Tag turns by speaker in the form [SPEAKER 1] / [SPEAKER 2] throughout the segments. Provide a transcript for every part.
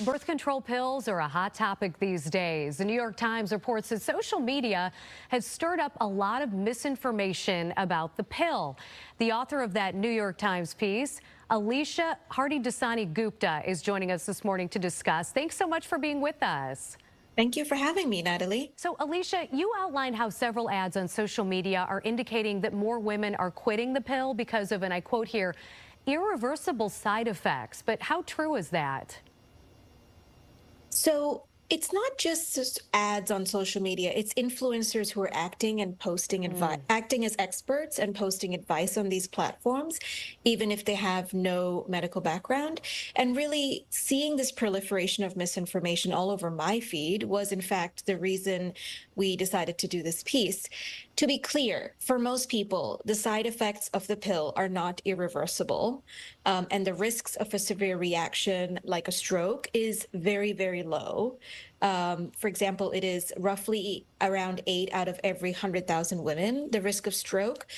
[SPEAKER 1] Birth control pills are a hot topic these days. The New York Times reports that social media has stirred up a lot of misinformation about the pill. The author of that New York Times piece, Alicia Hardidasani Gupta, is joining us this morning to discuss. Thanks so much for being with us.
[SPEAKER 2] Thank you for having me, Natalie.
[SPEAKER 1] So, Alicia, you outlined how several ads on social media are indicating that more women are quitting the pill because of, and I quote here, irreversible side effects. But how true is that?
[SPEAKER 2] So it's not just ads on social media. It's influencers who are acting and posting advice, acting as experts and posting advice on these platforms, even if they have no medical background. And really seeing this proliferation of misinformation all over my feed was, in fact, the reason we decided to do this piece. To be clear, for most people, the side effects of the pill are not irreversible, and the risks of a severe reaction like a stroke is very, very low. For example, it is roughly around 8 out of every 100,000 women, the risk of stroke,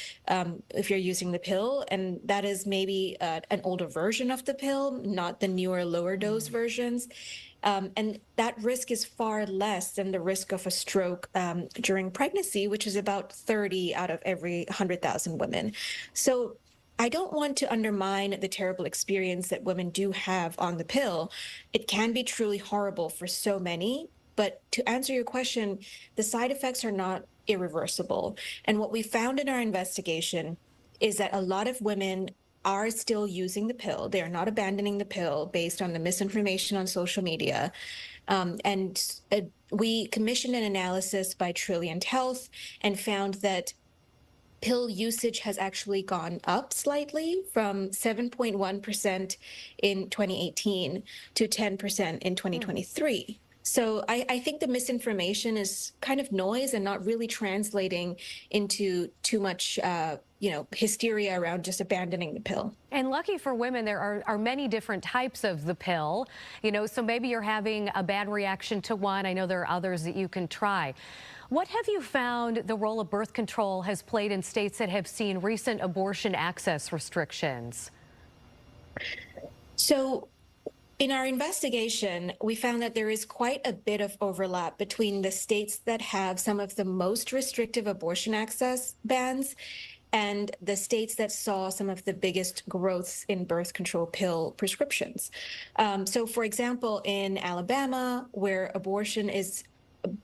[SPEAKER 2] if you're using the pill. And that is maybe an older version of the pill, not the newer, lower dose versions. And that risk is far less than the risk of a stroke during pregnancy, which is about 30 out of every 100,000 women. So I don't want to undermine the terrible experience that women do have on the pill. It can be truly horrible for so many. But to answer your question, the side effects are not irreversible. And what we found in our investigation is that a lot of women are still using the pill. They are not abandoning the pill based on the misinformation on social media. We commissioned an analysis by Trilliant Health and found that pill usage has actually gone up slightly from 7.1% in 2018 to 10% in 2023. So I think the misinformation is kind of noise and not really translating into too much, hysteria around just abandoning the pill.
[SPEAKER 1] And lucky for women, there are many different types of the pill, so maybe you're having a bad reaction to one. I know there are others that you can try. What have you found the role of birth control has played in states that have seen recent abortion access restrictions?
[SPEAKER 2] So in our investigation, we found that there is quite a bit of overlap between the states that have some of the most restrictive abortion access bans and the states that saw some of the biggest growths in birth control pill prescriptions. So, for example, in Alabama, where abortion is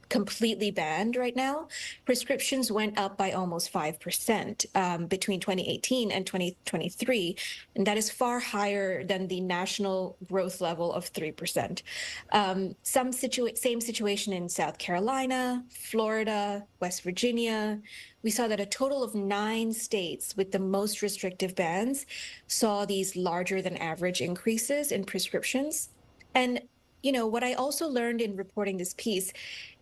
[SPEAKER 2] completely banned right now, prescriptions went up by almost 5% between 2018 and 2023, and that is far higher than the national growth level of 3%. Same situation in South Carolina, Florida, West Virginia. We saw that a total of 9 states with the most restrictive bans saw these larger than average increases in prescriptions. And what I also learned in reporting this piece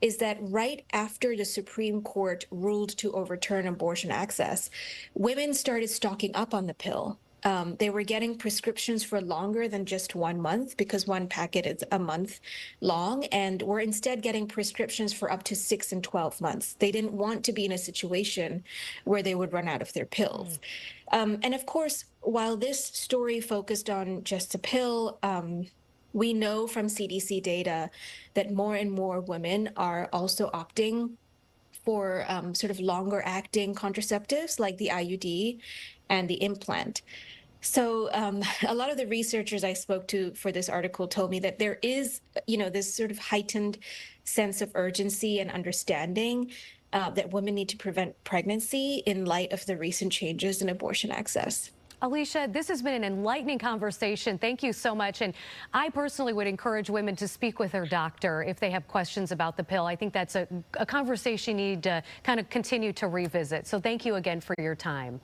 [SPEAKER 2] is that right after the Supreme Court ruled to overturn abortion access, women started stocking up on the pill. They were getting prescriptions for longer than just 1 month because one packet is a month long, and were instead getting prescriptions for up to 6 and 12 months. They didn't want to be in a situation where they would run out of their pills. And of course, while this story focused on just a pill, we know from CDC data that more and more women are also opting for sort of longer acting contraceptives like the IUD and the implant. So a lot of the researchers I spoke to for this article told me that there is, this sort of heightened sense of urgency and understanding that women need to prevent pregnancy in light of the recent changes in abortion access.
[SPEAKER 1] Alicia, this has been an enlightening conversation. Thank you so much. And I personally would encourage women to speak with their doctor if they have questions about the pill. I think that's a conversation you need to kind of continue to revisit. So thank you again for your time.